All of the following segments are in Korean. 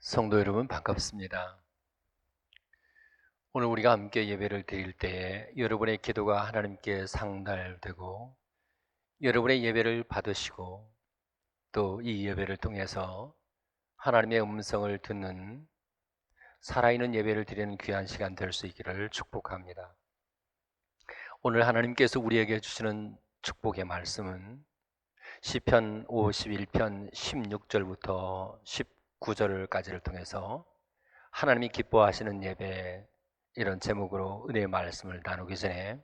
성도 여러분 반갑습니다. 오늘 우리가 함께 예배를 드릴 때에 여러분의 기도가 하나님께 상달되고 여러분의 예배를 받으시고 또 이 예배를 통해서 하나님의 음성을 듣는 살아있는 예배를 드리는 귀한 시간 될 수 있기를 축복합니다. 오늘 하나님께서 우리에게 주시는 축복의 말씀은 시편 51편 16절부터 19절까지를 통해서 하나님이 기뻐하시는 예배, 이런 제목으로 은혜의 말씀을 나누기 전에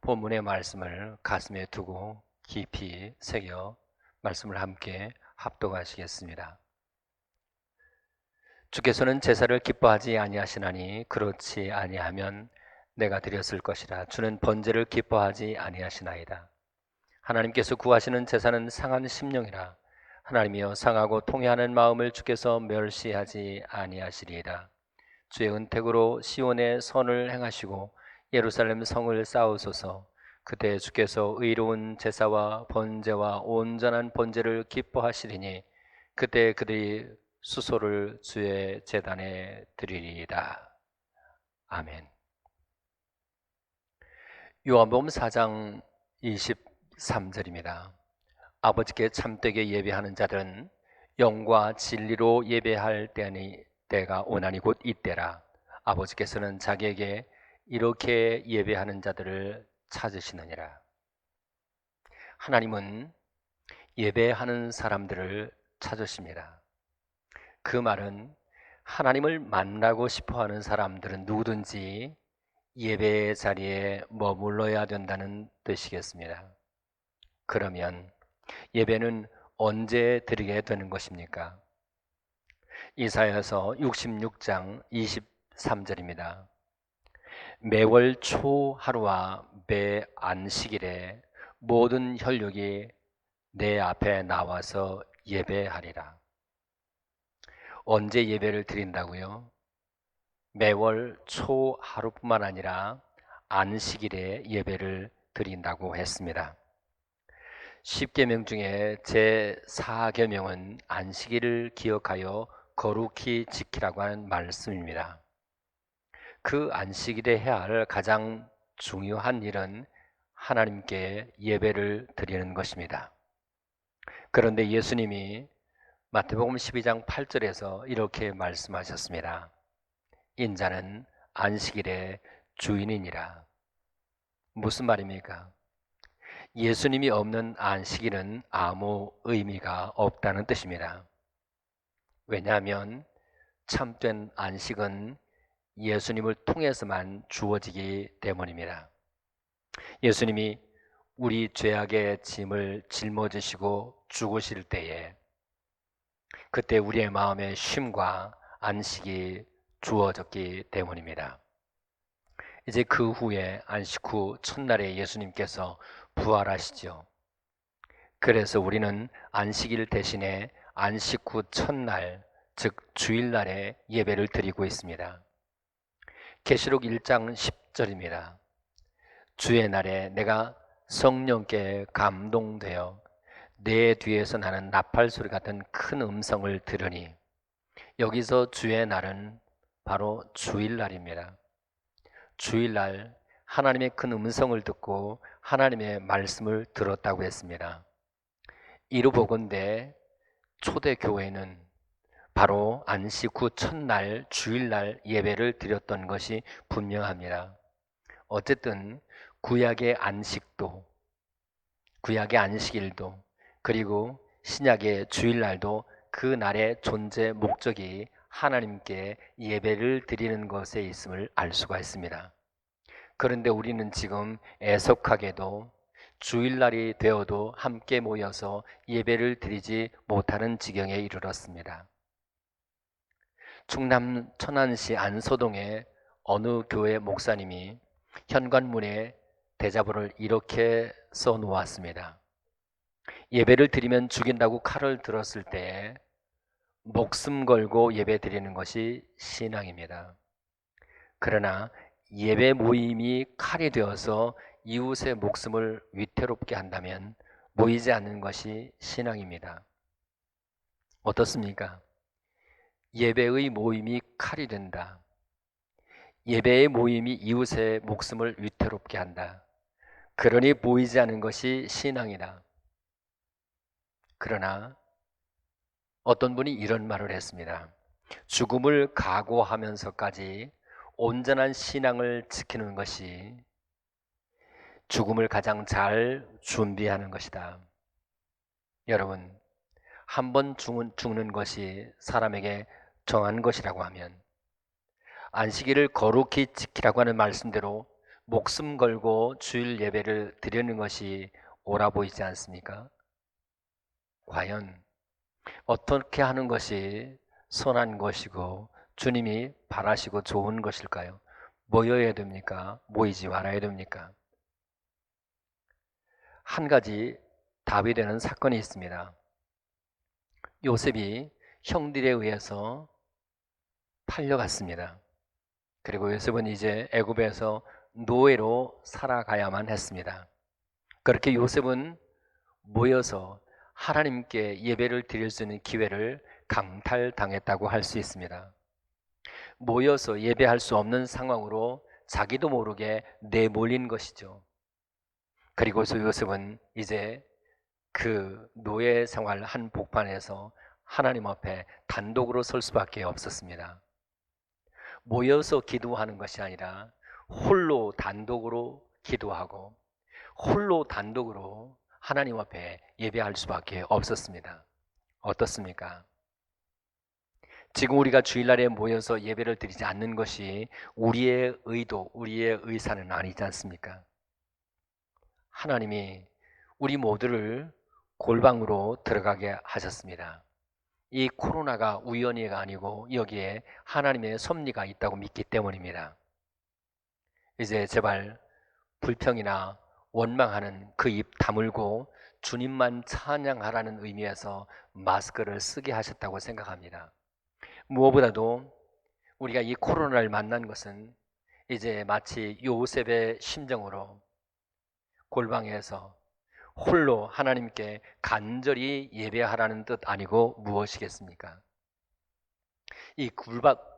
본문의 말씀을 가슴에 두고 깊이 새겨 말씀을 함께 합독하시겠습니다. 주께서는 제사를 기뻐하지 아니하시나니 그렇지 아니하면 내가 드렸을 것이라. 주는 번제를 기뻐하지 아니하시나이다. 하나님께서 구하시는 제사는 상한 심령이라. 하나님이여 상하고 통회하는 마음을 주께서 멸시하지 아니하시리이다. 주의 은택으로 시온의 선을 행하시고 예루살렘 성을 쌓으소서. 그때 주께서 의로운 제사와 번제와 온전한 번제를 기뻐하시리니 그때 그들이 수소를 주의 제단에 드리리이다. 아멘. 요한복음 4장 23절입니다. 아버지께 참되게 예배하는 자들은 영과 진리로 예배할 때가 오나니 곧 이때라. 아버지께서는 자기에게 이렇게 예배하는 자들을 찾으시느니라. 하나님은 예배하는 사람들을 찾으십니다. 그 말은 하나님을 만나고 싶어하는 사람들은 누구든지 예배의 자리에 머물러야 된다는 뜻이겠습니다. 그러면 예배는 언제 드리게 되는 것입니까? 이사야서 66장 23절입니다. 매월 초 하루와 매 안식일에 모든 혈육이 내 앞에 나와서 예배하리라. 언제 예배를 드린다고요? 매월 초 하루뿐만 아니라 안식일에 예배를 드린다고 했습니다. 10계명 중에 제4계명은 안식일을 기억하여 거룩히 지키라고 하는 말씀입니다. 그 안식일에 해야 할 가장 중요한 일은 하나님께 예배를 드리는 것입니다. 그런데 예수님이 마태복음 12장 8절에서 이렇게 말씀하셨습니다. 인자는 안식일의 주인이니라. 무슨 말입니까? 예수님이 없는 안식일은 아무 의미가 없다는 뜻입니다. 왜냐하면 참된 안식은 예수님을 통해서만 주어지기 때문입니다. 예수님이 우리 죄악의 짐을 짊어지시고 죽으실 때에 그때 우리의 마음에 쉼과 안식이 주어졌기 때문입니다. 이제 그 후에 안식 후 첫날에 예수님께서 부활하시죠. 그래서 우리는 안식일 대신에 안식 후 첫날, 즉 주일날에 예배를 드리고 있습니다. 계시록 1장 10절입니다. 주의 날에 내가 성령께 감동되어 내 뒤에서 나는 나팔 소리 같은 큰 음성을 들으니, 여기서 주의 날은 바로 주일날입니다. 주일날 하나님의 큰 음성을 듣고 하나님의 말씀을 들었다고 했습니다. 이로 보건대 초대교회는 바로 안식 후 첫날 주일날 예배를 드렸던 것이 분명합니다. 어쨌든 구약의 안식도, 구약의 안식일도, 그리고 신약의 주일날도 그 날의 존재 목적이 하나님께 예배를 드리는 것에 있음을 알 수가 있습니다. 그런데 우리는 지금 애석하게도 주일날이 되어도 함께 모여서 예배를 드리지 못하는 지경에 이르렀습니다. 충남 천안시 안소동의 어느 교회 목사님이 현관문에 대자보를 이렇게 써놓았습니다. 예배를 드리면 죽인다고 칼을 들었을 때 목숨 걸고 예배 드리는 것이 신앙입니다. 그러나 예배 모임이 칼이 되어서 이웃의 목숨을 위태롭게 한다면 모이지 않는 것이 신앙입니다. 어떻습니까? 예배의 모임이 칼이 된다. 예배의 모임이 이웃의 목숨을 위태롭게 한다. 그러니 모이지 않는 것이 신앙이다. 그러나 어떤 분이 이런 말을 했습니다. 죽음을 각오하면서까지 온전한 신앙을 지키는 것이 죽음을 가장 잘 준비하는 것이다. 여러분, 한 번 죽는 것이 사람에게 정한 것이라고 하면 안식일을 거룩히 지키라고 하는 말씀대로 목숨 걸고 주일 예배를 드리는 것이 옳아 보이지 않습니까? 과연 어떻게 하는 것이 선한 것이고 주님이 바라시고 좋은 것일까요? 모여야 됩니까? 모이지 말아야 됩니까? 한 가지 답이 되는 사건이 있습니다. 요셉이 형들에 의해서 팔려갔습니다. 그리고 요셉은 이제 애굽에서 노예로 살아가야만 했습니다. 그렇게 요셉은 모여서 하나님께 예배를 드릴 수 있는 기회를 강탈당했다고 할 수 있습니다. 모여서 예배할 수 없는 상황으로 자기도 모르게 내몰린 것이죠. 그리고서 요셉은 이제 그 노예 생활 한 복판에서 하나님 앞에 단독으로 설 수밖에 없었습니다. 모여서 기도하는 것이 아니라 홀로 단독으로 기도하고 홀로 단독으로 하나님 앞에 예배할 수밖에 없었습니다. 어떻습니까? 지금 우리가 주일날에 모여서 예배를 드리지 않는 것이 우리의 의도, 우리의 의사는 아니지 않습니까? 하나님이 우리 모두를 골방으로 들어가게 하셨습니다. 이 코로나가 우연히가 아니고 여기에 하나님의 섭리가 있다고 믿기 때문입니다. 이제 제발 불평이나 원망하는 그 입 다물고 주님만 찬양하라는 의미에서 마스크를 쓰게 하셨다고 생각합니다. 무엇보다도 우리가 이 코로나를 만난 것은 이제 마치 요셉의 심정으로 골방에서 홀로 하나님께 간절히 예배하라는 뜻 아니고 무엇이겠습니까? 이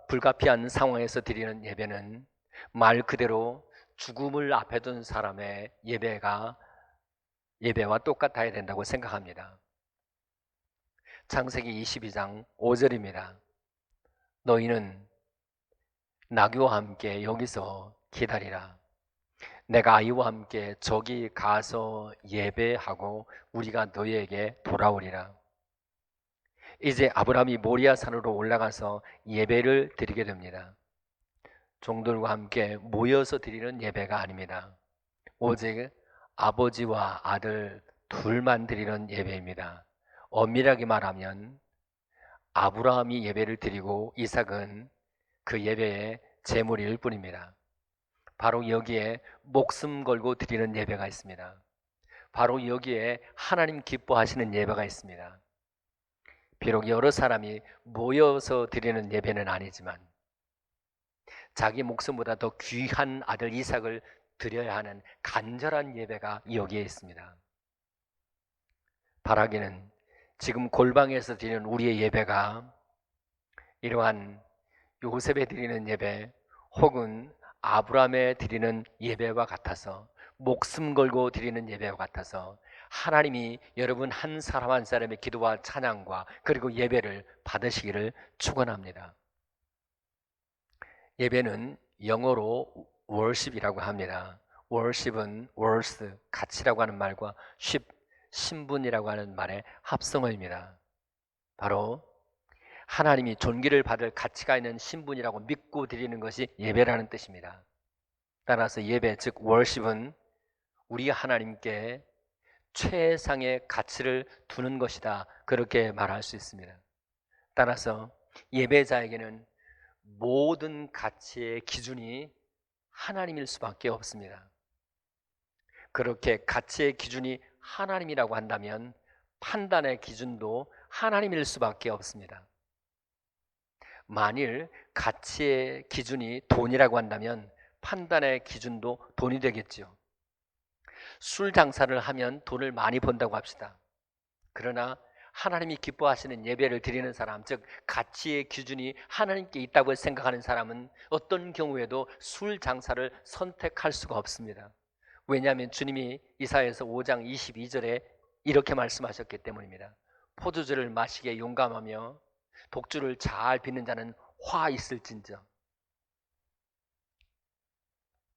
불가피한 상황에서 드리는 예배는 말 그대로 죽음을 앞에 둔 사람의 예배와 똑같아야 된다고 생각합니다. 창세기 22장 5절입니다. 너희는 나귀와 함께 여기서 기다리라. 내가 아이와 함께 저기 가서 예배하고 우리가 너희에게 돌아오리라. 이제 아브라함이 모리아 산으로 올라가서 예배를 드리게 됩니다. 종들과 함께 모여서 드리는 예배가 아닙니다. 오직 아버지와 아들 둘만 드리는 예배입니다. 엄밀하게 말하면 아브라함이 예배를 드리고 이삭은 그 예배의 제물일 뿐입니다. 바로 여기에 목숨 걸고 드리는 예배가 있습니다. 바로 여기에 하나님 기뻐하시는 예배가 있습니다. 비록 여러 사람이 모여서 드리는 예배는 아니지만 자기 목숨보다 더 귀한 아들 이삭을 드려야 하는 간절한 예배가 여기에 있습니다. 바라기는 지금 골방에서 드리는 우리의 예배가 이러한 요셉에 드리는 예배 혹은 아브라함에 드리는 예배와 같아서 목숨 걸고 드리는 예배와 같아서 하나님이 여러분 한 사람 한 사람의 기도와 찬양과 그리고 예배를 받으시기를 축원합니다. 예배는 영어로 worship이라고 합니다. worship은 worth, 가치라고 하는 말과 ship, 신분이라고 하는 말의 합성어입니다. 바로 하나님이 존귀를 받을 가치가 있는 신분이라고 믿고 드리는 것이 예배라는 뜻입니다. 따라서 예배, 즉 worship은 우리 하나님께 최상의 가치를 두는 것이다. 그렇게 말할 수 있습니다. 따라서 예배자에게는 모든 가치의 기준이 하나님일 수밖에 없습니다. 그렇게 가치의 기준이 하나님이라고 한다면 판단의 기준도 하나님일 수밖에 없습니다. 만일 가치의 기준이 돈이라고 한다면 판단의 기준도 돈이 되겠지요. 술 장사를 하면 돈을 많이 번다고 합시다. 그러나 하나님이 기뻐하시는 예배를 드리는 사람, 즉 가치의 기준이 하나님께 있다고 생각하는 사람은 어떤 경우에도 술 장사를 선택할 수가 없습니다. 왜냐하면 주님이 이사야서 5장 22절에 이렇게 말씀하셨기 때문입니다. 포도주를 마시기에 용감하며 독주를 잘 빚는 자는 화 있을진저.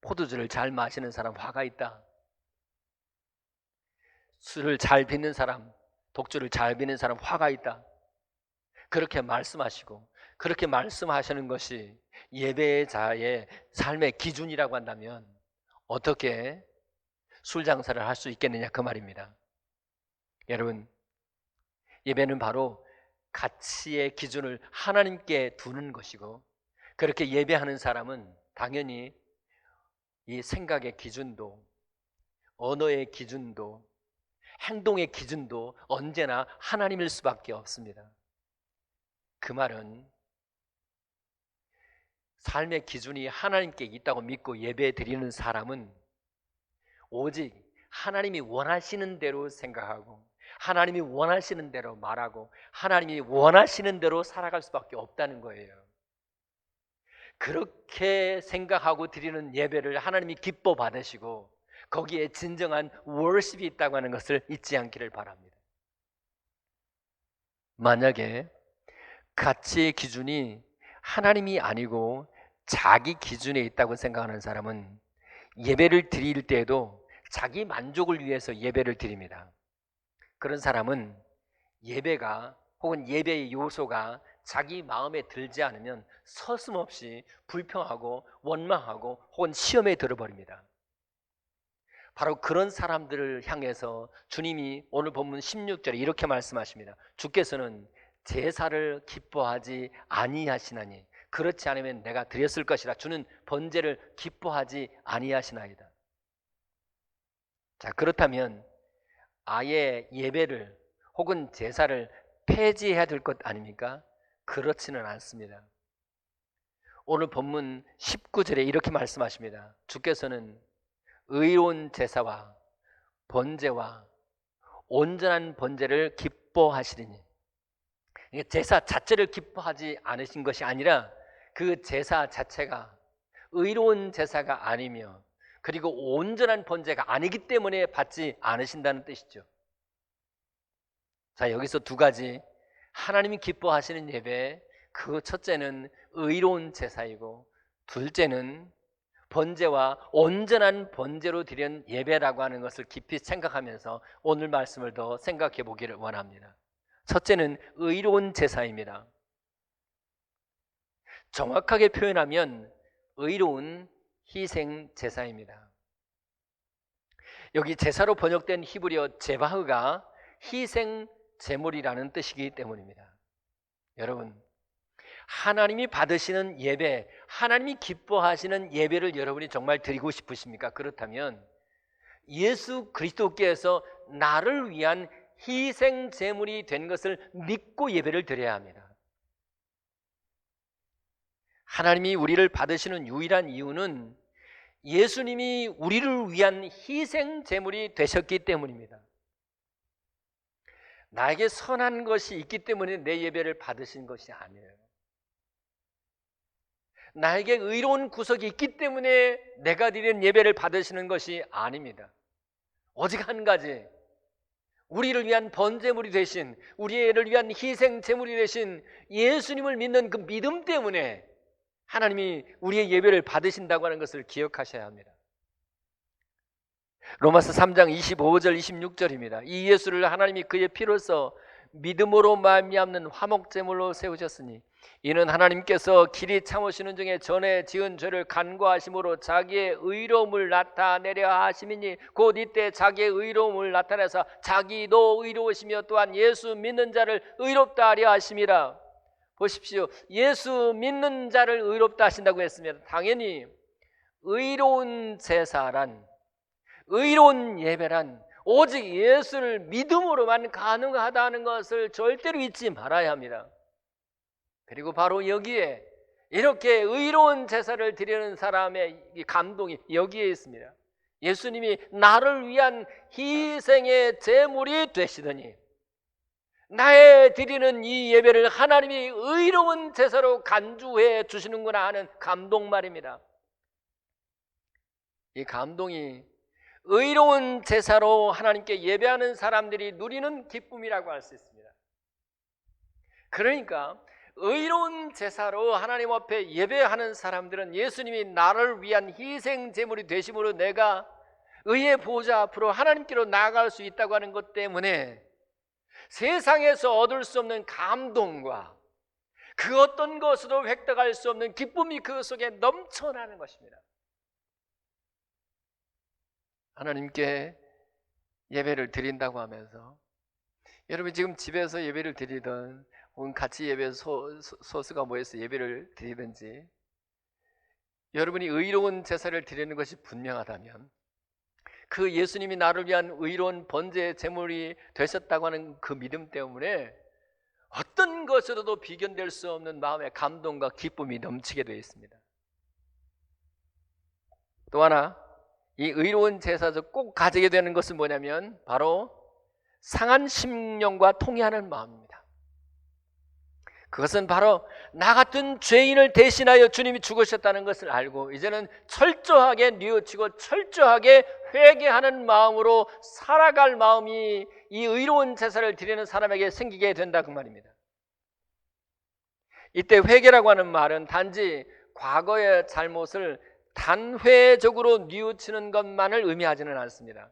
포도주를 잘 마시는 사람 화가 있다. 술을 잘 빚는 사람, 독주를 잘 빚는 사람 화가 있다. 그렇게 말씀하시고 그렇게 말씀하시는 것이 예배자의 삶의 기준이라고 한다면 어떻게 술 장사를 할 수 있겠느냐 그 말입니다. 여러분, 예배는 바로 가치의 기준을 하나님께 두는 것이고 그렇게 예배하는 사람은 당연히 이 생각의 기준도 언어의 기준도 행동의 기준도 언제나 하나님일 수밖에 없습니다. 그 말은 삶의 기준이 하나님께 있다고 믿고 예배 드리는 사람은 오직 하나님이 원하시는 대로 생각하고 하나님이 원하시는 대로 말하고 하나님이 원하시는 대로 살아갈 수밖에 없다는 거예요. 그렇게 생각하고 드리는 예배를 하나님이 기뻐 받으시고 거기에 진정한 월십이 있다고 하는 것을 잊지 않기를 바랍니다. 만약에 가치의 기준이 하나님이 아니고 자기 기준에 있다고 생각하는 사람은 예배를 드릴 때에도 자기 만족을 위해서 예배를 드립니다. 그런 사람은 예배가 혹은 예배의 요소가 자기 마음에 들지 않으면 서슴없이 불평하고 원망하고 혹은 시험에 들어버립니다. 바로 그런 사람들을 향해서 주님이 오늘 본문 16절에 이렇게 말씀하십니다. 주께서는 제사를 기뻐하지 아니하시나니 그렇지 않으면 내가 드렸을 것이라. 주는 번제를 기뻐하지 아니하시나이다. 자, 그렇다면 아예 예배를 혹은 제사를 폐지해야 될 것 아닙니까? 그렇지는 않습니다. 오늘 본문 19절에 이렇게 말씀하십니다. 주께서는 의로운 제사와 번제와 온전한 번제를 기뻐하시리니, 제사 자체를 기뻐하지 않으신 것이 아니라 그 제사 자체가 의로운 제사가 아니며 그리고 온전한 번제가 아니기 때문에 받지 않으신다는 뜻이죠. 자, 여기서 두 가지 하나님이 기뻐하시는 예배, 그 첫째는 의로운 제사이고 둘째는 번제와 온전한 번제로 드린 예배라고 하는 것을 깊이 생각하면서 오늘 말씀을 더 생각해 보기를 원합니다. 첫째는 의로운 제사입니다. 정확하게 표현하면 의로운 희생 제사입니다. 여기 제사로 번역된 히브리어 제바흐가 희생 제물이라는 뜻이기 때문입니다. 여러분, 하나님이 받으시는 예배, 하나님이 기뻐하시는 예배를 여러분이 정말 드리고 싶으십니까? 그렇다면 예수 그리스도께서 나를 위한 희생 제물이 된 것을 믿고 예배를 드려야 합니다. 하나님이 우리를 받으시는 유일한 이유는 예수님이 우리를 위한 희생 제물이 되셨기 때문입니다. 나에게 선한 것이 있기 때문에 내 예배를 받으신 것이 아니에요. 나에게 의로운 구석이 있기 때문에 내가 드리는 예배를 받으시는 것이 아닙니다. 오직 한 가지, 우리를 위한 번제물이 되신, 우리를 위한 희생 제물이 되신 예수님을 믿는 그 믿음 때문에 하나님이 우리의 예배를 받으신다고 하는 것을 기억하셔야 합니다. 로마서 3장 25절 26절입니다. 이 예수를 하나님이 그의 피로써 믿음으로 말미암는 화목제물로 세우셨으니 이는 하나님께서 길이 참으시는 중에 전에 지은 죄를 간과하심으로 자기의 의로움을 나타내려 하심이니 곧 이때 자기의 의로움을 나타내서 자기도 의로우시며 또한 예수 믿는 자를 의롭다 하려 하심이라. 보십시오. 예수 믿는 자를 의롭다 하신다고 했습니다. 당연히 의로운 제사란, 의로운 예배란 오직 예수를 믿음으로만 가능하다는 것을 절대로 잊지 말아야 합니다. 그리고 바로 여기에 이렇게 의로운 제사를 드리는 사람의 감동이 여기에 있습니다. 예수님이 나를 위한 희생의 제물이 되시더니 나의 드리는 이 예배를 하나님이 의로운 제사로 간주해 주시는구나 하는 감동 말입니다. 이 감동이 의로운 제사로 하나님께 예배하는 사람들이 누리는 기쁨이라고 할 수 있습니다. 그러니까 의로운 제사로 하나님 앞에 예배하는 사람들은 예수님이 나를 위한 희생 제물이 되심으로 내가 의의 보좌 앞으로 하나님께로 나아갈 수 있다고 하는 것 때문에 세상에서 얻을 수 없는 감동과 그 어떤 것으로 획득할 수 없는 기쁨이 그 속에 넘쳐나는 것입니다. 하나님께 예배를 드린다고 하면서 여러분 지금 집에서 예배를 드리든 혹은 같이 예배 소수가 모여서 예배를 드리든지 여러분이 의로운 제사를 드리는 것이 분명하다면 그 예수님이 나를 위한 의로운 번제 제물이 되셨다고 하는 그 믿음 때문에 어떤 것으로도 비견될 수 없는 마음의 감동과 기쁨이 넘치게 되어 있습니다. 또 하나 이 의로운 제사에서 꼭 가지게 되는 것은 뭐냐면 바로 상한 심령과 통회하는 마음입니다. 그것은 바로 나 같은 죄인을 대신하여 주님이 죽으셨다는 것을 알고 이제는 철저하게 뉘우치고 철저하게 회개하는 마음으로 살아갈 마음이 이 의로운 제사를 드리는 사람에게 생기게 된다 그 말입니다. 이때 회개라고 하는 말은 단지 과거의 잘못을 단회적으로 뉘우치는 것만을 의미하지는 않습니다.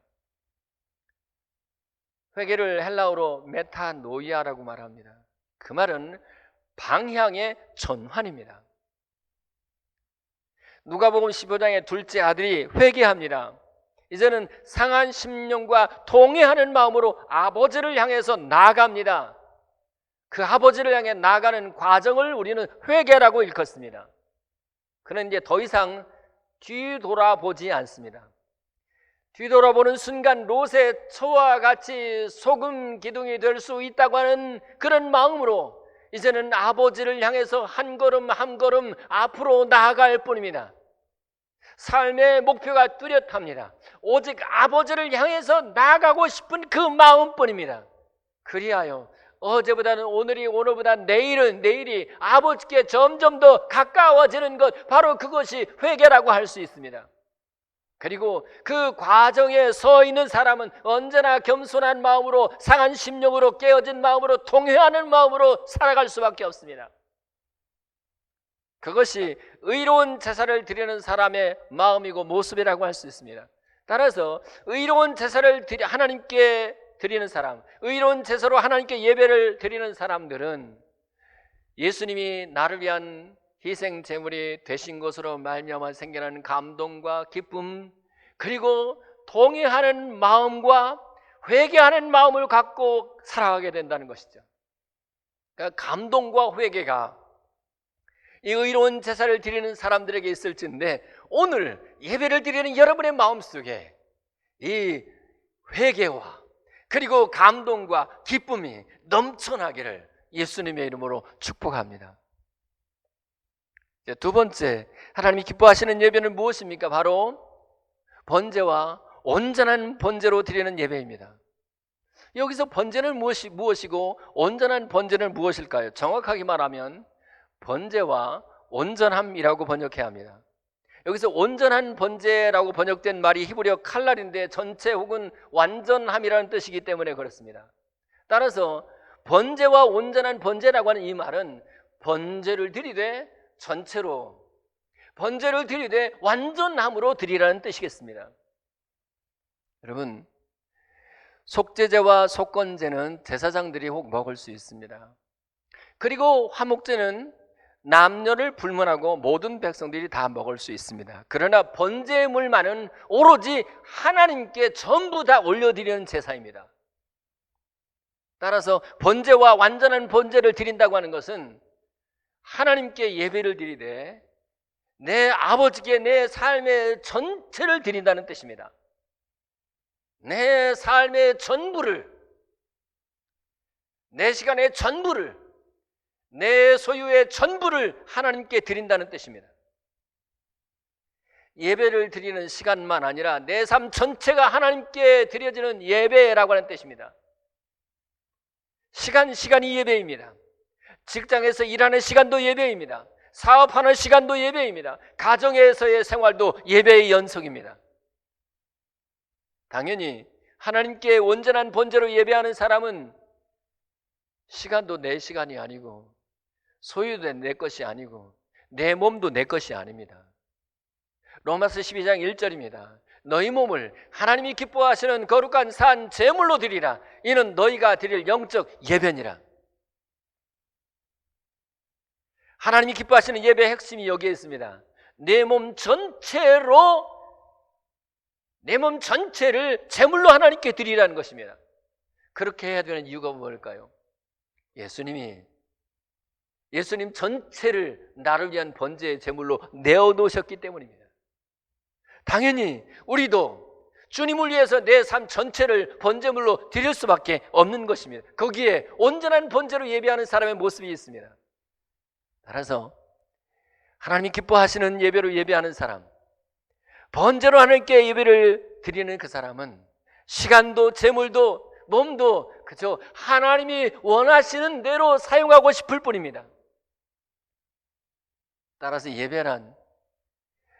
회개를 헬라어로 메타노이아라고 말합니다. 그 말은 방향의 전환입니다. 누가복음 15장의 둘째 아들이 회개합니다. 이제는 상한 심령과 통회하는 마음으로 아버지를 향해서 나아갑니다. 그 아버지를 향해 나아가는 과정을 우리는 회개라고 일컫습니다. 그는 이제 더 이상 뒤돌아보지 않습니다. 뒤돌아보는 순간 롯의 처와 같이 소금 기둥이 될 수 있다고 하는 그런 마음으로 이제는 아버지를 향해서 한 걸음 한 걸음 앞으로 나아갈 뿐입니다. 삶의 목표가 뚜렷합니다. 오직 아버지를 향해서 나아가고 싶은 그 마음뿐입니다. 그리하여 어제보다는 오늘이, 오늘보다 내일이 아버지께 점점 더 가까워지는 것, 바로 그것이 회개라고 할 수 있습니다. 그리고 그 과정에 서 있는 사람은 언제나 겸손한 마음으로, 상한 심령으로, 깨어진 마음으로, 통회하는 마음으로 살아갈 수밖에 없습니다. 그것이 의로운 제사를 드리는 사람의 마음이고 모습이라고 할 수 있습니다. 따라서 의로운 제사를 하나님께 드리는 사람, 의로운 제사로 하나님께 예배를 드리는 사람들은 예수님이 나를 위한 희생 제물이 되신 것으로 말미암아 생겨나는 감동과 기쁨, 그리고 동의하는 마음과 회개하는 마음을 갖고 살아가게 된다는 것이죠. 그러니까 감동과 회개가 이 의로운 제사를 드리는 사람들에게 있을진데 오늘 예배를 드리는 여러분의 마음속에 이 회개와 그리고 감동과 기쁨이 넘쳐나기를 예수님의 이름으로 축복합니다. 두 번째, 하나님이 기뻐하시는 예배는 무엇입니까? 바로 번제와 온전한 번제로 드리는 예배입니다. 여기서 번제는 무엇이고 온전한 번제는 무엇일까요? 정확하게 말하면 번제와 온전함이라고 번역해야 합니다. 여기서 온전한 번제라고 번역된 말이 히브리어 칼날인데 전체 혹은 완전함이라는 뜻이기 때문에 그렇습니다. 따라서 번제와 온전한 번제라고 하는 이 말은 번제를 드리되 전체로, 번제를 드리되 완전함으로 드리라는 뜻이겠습니다. 여러분, 속죄제와 속건제는 제사장들이 혹 먹을 수 있습니다. 그리고 화목제는 남녀를 불문하고 모든 백성들이 다 먹을 수 있습니다. 그러나 번제물만은 오로지 하나님께 전부 다 올려드리는 제사입니다. 따라서 번제와 완전한 번제를 드린다고 하는 것은 하나님께 예배를 드리되 내 아버지께 내 삶의 전체를 드린다는 뜻입니다. 내 삶의 전부를, 내 시간의 전부를, 내 소유의 전부를 하나님께 드린다는 뜻입니다. 예배를 드리는 시간만 아니라 내 삶 전체가 하나님께 드려지는 예배라고 하는 뜻입니다. 시간이 예배입니다. 직장에서 일하는 시간도 예배입니다. 사업하는 시간도 예배입니다. 가정에서의 생활도 예배의 연속입니다. 당연히 하나님께 온전한 번제로 예배하는 사람은 시간도 내 시간이 아니고 소유도 내 것이 아니고 내 몸도 내 것이 아닙니다. 로마서 12장 1절입니다. 너희 몸을 하나님이 기뻐하시는 거룩한 산 제물로 드리라. 이는 너희가 드릴 영적 예배니라. 하나님이 기뻐하시는 예배의 핵심이 여기에 있습니다. 내 몸 전체를 제물로 하나님께 드리라는 것입니다. 그렇게 해야 되는 이유가 뭘까요? 예수님 전체를 나를 위한 번제의 제물로 내어놓으셨기 때문입니다. 당연히 우리도 주님을 위해서 내 삶 전체를 번제물로 드릴 수밖에 없는 것입니다. 거기에 온전한 번제로 예배하는 사람의 모습이 있습니다. 따라서 하나님이 기뻐하시는 예배로 예배하는 사람, 번제로 하나님께 예배를 드리는 그 사람은 시간도 재물도 몸도 그저 하나님이 원하시는 대로 사용하고 싶을 뿐입니다. 따라서 예배란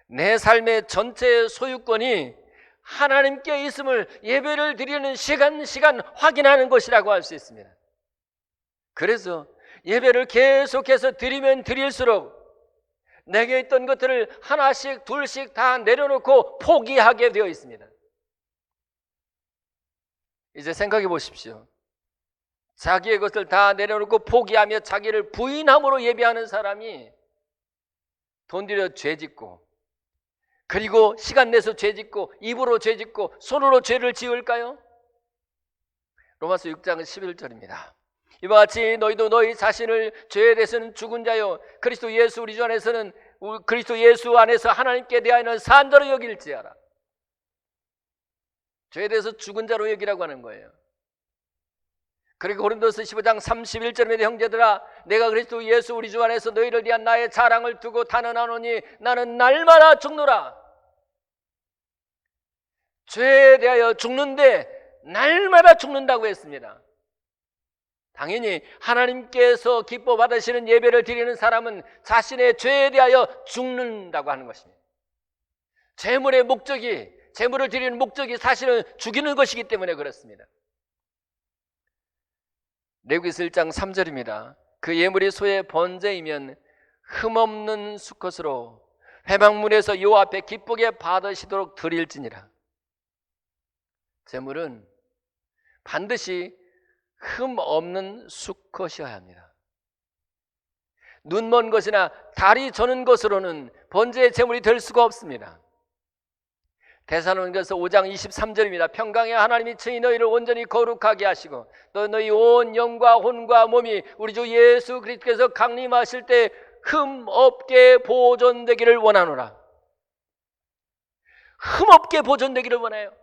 내 삶의 전체 소유권이 하나님께 있음을 예배를 드리는 시간 확인하는 것이라고 할 수 있습니다. 그래서 예배를 계속해서 드리면 드릴수록 내게 있던 것들을 하나씩 둘씩 다 내려놓고 포기하게 되어 있습니다. 이제 생각해 보십시오. 자기의 것을 다 내려놓고 포기하며 자기를 부인함으로 예배하는 사람이 돈 들여 죄짓고 그리고 시간 내서 죄짓고 입으로 죄짓고 손으로 죄를 지을까요? 로마서 6장 11절입니다. 이와 같이 너희도 너희 자신을 죄에 대해서는 죽은 자요 그리스도 예수 우리 주 안에서는 그리스도 예수 안에서 하나님께 대하여는 산 자로 여길지어라. 죄에 대해서 죽은 자로 여기라고 하는 거예요. 그리고 고린도서 15장 31절에 형제들아 내가 그리스도 예수 우리 주 안에서 너희를 위한 나의 자랑을 두고 단언하노니 나는 날마다 죽노라. 죄에 대하여 죽는데 날마다 죽는다고 했습니다. 당연히 하나님께서 기뻐 받으시는 예배를 드리는 사람은 자신의 죄에 대하여 죽는다고 하는 것입니다. 재물의 목적이, 재물을 드리는 목적이 사실은 죽이는 것이기 때문에 그렇습니다. 레위기서 1장 3절입니다. 그 예물이 소의 번제이면 흠없는 수컷으로 회막문에서 여호와 앞에 기쁘게 받으시도록 드릴지니라. 제물은 반드시 흠없는 수컷이어야 합니다. 눈먼 것이나 다리 저는 것으로는 번제의 제물이 될 수가 없습니다. 데살로니가서 5장 23절입니다. 평강의 하나님이 친히 너희를 온전히 거룩하게 하시고 또 너희 온 영과 혼과 몸이 우리 주 예수 그리스도께서 강림하실 때 흠없게 보존되기를 원하노라. 흠없게 보존되기를 원해요.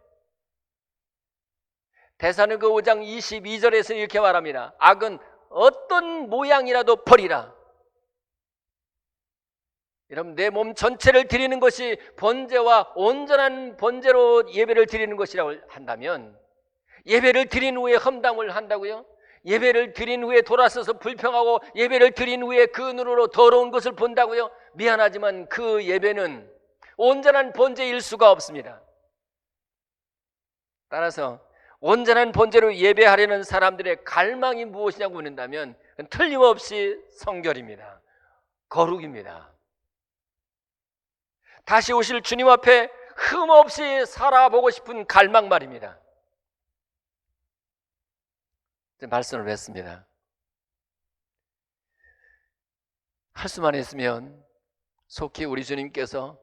데살로니가 5장 22절에서 이렇게 말합니다. 악은 어떤 모양이라도 버리라. 여러분, 내 몸 전체를 드리는 것이 번제와 온전한 번제로 예배를 드리는 것이라고 한다면 예배를 드린 후에 험담을 한다고요? 예배를 드린 후에 돌아서서 불평하고 예배를 드린 후에 그 눈으로 더러운 것을 본다고요? 미안하지만 그 예배는 온전한 번제일 수가 없습니다. 따라서 온전한 번제로 예배하려는 사람들의 갈망이 무엇이냐고 묻는다면 틀림없이 성결입니다. 거룩입니다. 다시 오실 주님 앞에 흠없이 살아보고 싶은 갈망 말입니다. 말씀을 했습니다. 할 수만 있으면 속히 우리 주님께서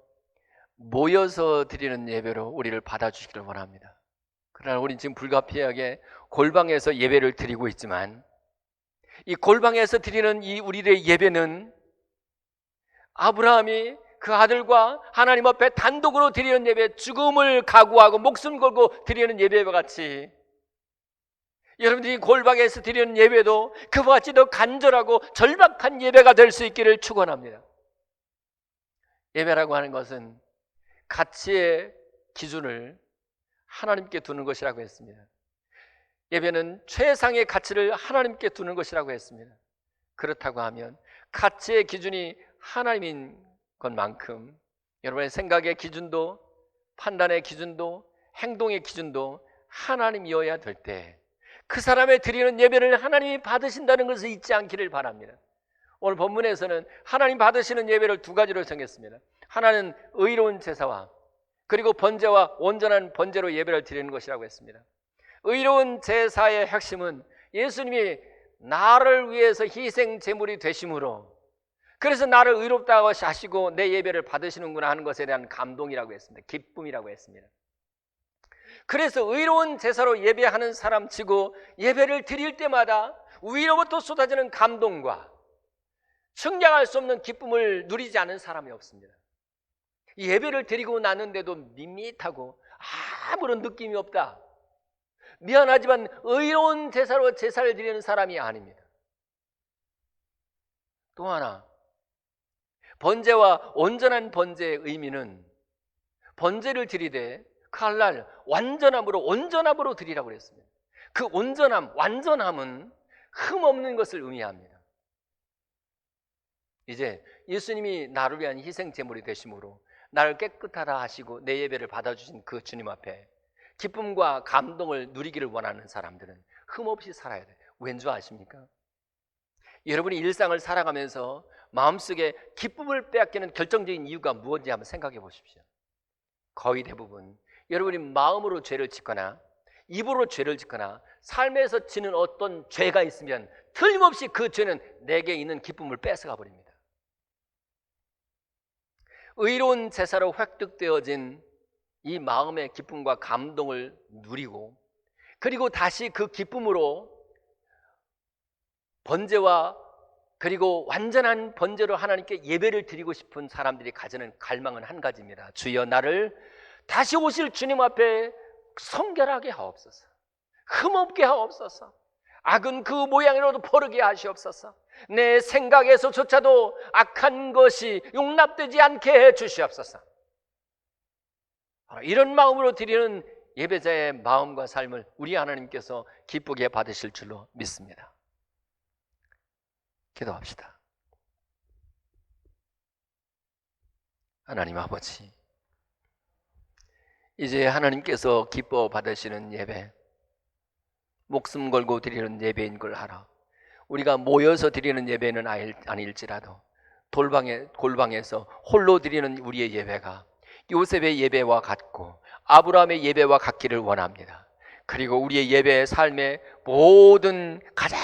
모여서 드리는 예배로 우리를 받아주시기를 원합니다. 그러나 우리는 지금 불가피하게 골방에서 예배를 드리고 있지만, 이 골방에서 드리는 이 우리들의 예배는 아브라함이 그 아들과 하나님 앞에 단독으로 드리는 예배, 죽음을 각오하고 목숨 걸고 드리는 예배와 같이, 여러분들이 골방에서 드리는 예배도 그와 같이 더 간절하고 절박한 예배가 될 수 있기를 축원합니다. 예배라고 하는 것은 가치의 기준을 하나님께 두는 것이라고 했습니다. 예배는 최상의 가치를 하나님께 두는 것이라고 했습니다. 그렇다고 하면 가치의 기준이 하나님인 것만큼 여러분의 생각의 기준도, 판단의 기준도, 행동의 기준도 하나님이어야 될 때 그 사람의 드리는 예배를 하나님이 받으신다는 것을 잊지 않기를 바랍니다. 오늘 본문에서는 하나님 받으시는 예배를 두 가지로 정했습니다. 하나는 의로운 제사와 그리고 번제와 온전한 번제로 예배를 드리는 것이라고 했습니다. 의로운 제사의 핵심은 예수님이 나를 위해서 희생 제물이 되심으로, 그래서 나를 의롭다고 하시고 내 예배를 받으시는구나 하는 것에 대한 감동이라고 했습니다. 기쁨이라고 했습니다. 그래서 의로운 제사로 예배하는 사람 치고 예배를 드릴 때마다 위로부터 쏟아지는 감동과 측량할 수 없는 기쁨을 누리지 않은 사람이 없습니다. 예배를 드리고 났는데도 밋밋하고 아무런 느낌이 없다, 미안하지만 의로운 제사로 제사를 드리는 사람이 아닙니다. 또 하나, 번제와 온전한 번제의 의미는 번제를 드리되 칼날 완전함으로 온전함으로 드리라고 그랬습니다. 그 온전함, 완전함은 흠 없는 것을 의미합니다. 이제 예수님이 나를 위한 희생 제물이 되심으로 나를 깨끗하다 하시고 내 예배를 받아주신 그 주님 앞에 기쁨과 감동을 누리기를 원하는 사람들은 흠없이 살아야 돼요. 왠 줄 아십니까? 여러분이 일상을 살아가면서 마음속에 기쁨을 빼앗기는 결정적인 이유가 무엇인지 한번 생각해 보십시오. 거의 대부분 여러분이 마음으로 죄를 짓거나 입으로 죄를 짓거나 삶에서 지는 어떤 죄가 있으면 틀림없이 그 죄는 내게 있는 기쁨을 뺏어가 버립니다. 의로운 제사로 획득되어진 이 마음의 기쁨과 감동을 누리고 그리고 다시 그 기쁨으로 번제와 그리고 완전한 번제로 하나님께 예배를 드리고 싶은 사람들이 가지는 갈망은 한 가지입니다. 주여 나를 다시 오실 주님 앞에 성결하게 하옵소서, 흠없게 하옵소서, 악은 그 모양으로도 버르게 하시옵소서, 내 생각에서조차도 악한 것이 용납되지 않게 해 주시옵소서. 이런 마음으로 드리는 예배자의 마음과 삶을 우리 하나님께서 기쁘게 받으실 줄로 믿습니다. 기도합시다. 하나님 아버지, 이제 하나님께서 기뻐 받으시는 예배, 목숨 걸고 드리는 예배인 걸 알아. 우리가 모여서 드리는 예배는 아닐지라도 골방에서 홀로 드리는 우리의 예배가 요셉의 예배와 같고 아브라함의 예배와 같기를 원합니다. 그리고 우리의 예배의 삶의 모든 가장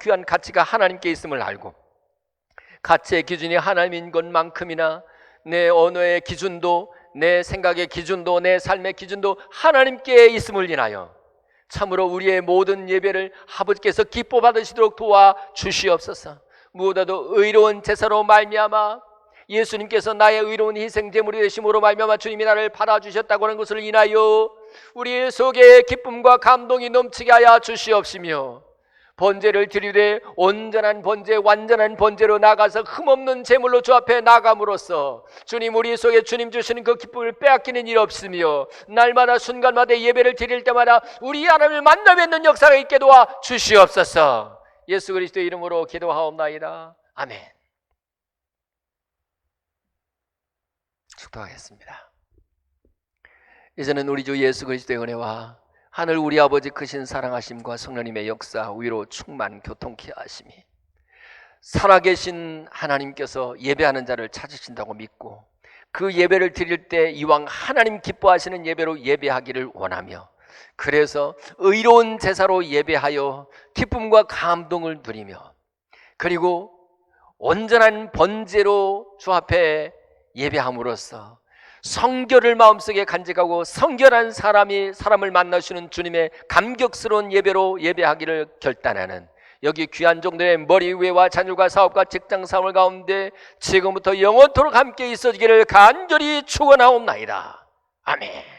귀한 가치가 하나님께 있음을 알고 가치의 기준이 하나님인 것만큼이나 내 언어의 기준도, 내 생각의 기준도, 내 삶의 기준도 하나님께 있음을 인하여 참으로 우리의 모든 예배를 아버지께서 기뻐 받으시도록 도와주시옵소서. 무엇보다도 의로운 제사로 말미암아 예수님께서 나의 의로운 희생 제물이 되심으로 말미암아 주님이 나를 받아주셨다고 하는 것을 인하여 우리 속에 기쁨과 감동이 넘치게 하여 주시옵시며 번제를 드리되 온전한 번제, 완전한 번제로 나가서 흠없는 제물로 주 앞에 나감으로써 주님 우리 속에 주님 주시는 그 기쁨을 빼앗기는 일 없으며 날마다 순간마다 예배를 드릴 때마다 우리 하나님을 만나 뵙는 역사가 있게 도와 주시옵소서. 예수 그리스도의 이름으로 기도하옵나이다. 아멘. 축도하겠습니다. 이제는 우리 주 예수 그리스도의 은혜와 하늘 우리 아버지 크신 사랑하심과 성령님의 역사, 위로 충만 교통케 하심이 살아계신 하나님께서 예배하는 자를 찾으신다고 믿고 그 예배를 드릴 때 이왕 하나님 기뻐하시는 예배로 예배하기를 원하며 그래서 의로운 제사로 예배하여 기쁨과 감동을 누리며 그리고 온전한 번제로 주 앞에 예배함으로써 성결을 마음속에 간직하고 성결한 사람이 사람을 만나시는 주님의 감격스러운 예배로 예배하기를 결단하는, 여기 귀한 종들의 머리 위와 자녀과 사업과 직장 생활 가운데 지금부터 영원토록 함께 있어지기를 간절히 축원하옵나이다. 아멘.